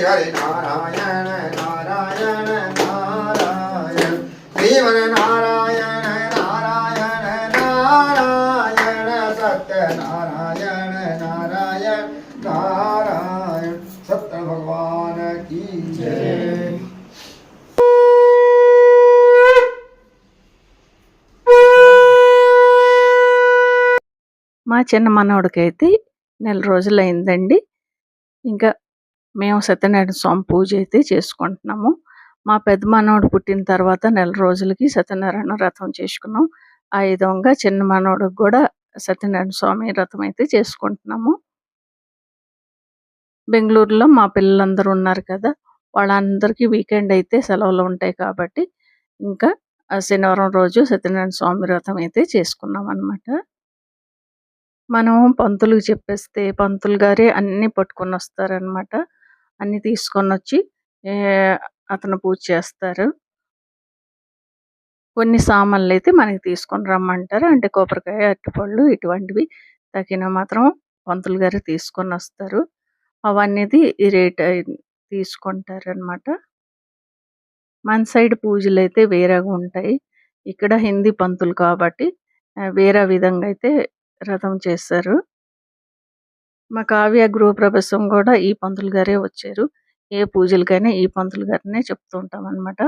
హరి నారాయణ నారాయణ నారాయణ శ్రీమన్ నారాయణ నారాయణ నారాయణ సత్యనారాయణ నారాయణ नारायण सत्य भगवान की जय। మా చిన్న మనవడికైతే నెల రోజులైందండి. ఇంకా మేము సత్యనారాయణ స్వామి పూజ అయితే చేసుకుంటున్నాము. మా పెద్ద మనవడు పుట్టిన తర్వాత నెల రోజులకి సత్యనారాయణ వ్రతం చేసుకున్నాం. ఆ విధంగా చిన్న మనవడికి కూడా సత్యనారాయణ స్వామి వ్రతం అయితే చేసుకుంటున్నాము. బెంగుళూరులో మా పిల్లలందరూ ఉన్నారు కదా, వాళ్ళందరికీ వీకెండ్ అయితే సెలవులు ఉంటాయి కాబట్టి ఇంకా శనివారం రోజు సత్యనారాయణ స్వామి వ్రతం అయితే చేసుకున్నాం అన్నమాట. మనం పంతులకు చెప్పేస్తే పంతులు గారే అన్నీ పట్టుకొని వస్తారనమాట. అన్నీ తీసుకొని వచ్చి అతను పూజ చేస్తారు. కొన్ని సామాన్లు అయితే మనకి తీసుకొని రమ్మంటారు. అంటే కొబ్బరికాయ, అరటిపళ్ళు ఇటువంటివి తగిన మాత్రం పంతులు గారు తీసుకొని వస్తారు. అవన్నీది ఈ రేట్ తీసుకుంటారనమాట. మన సైడ్ పూజలు అయితే వేరేగా ఉంటాయి. ఇక్కడ హిందీ పంతులు కాబట్టి వేరే విధంగా అయితే వ్రతం చేస్తారు. మా కావ్య గృహప్రవేశం కూడా ఈ పంతులు గారే వచ్చారు. ఏ పూజలకైనా ఈ పంతులు గారినే చెప్తూ ఉంటాం అనమాట.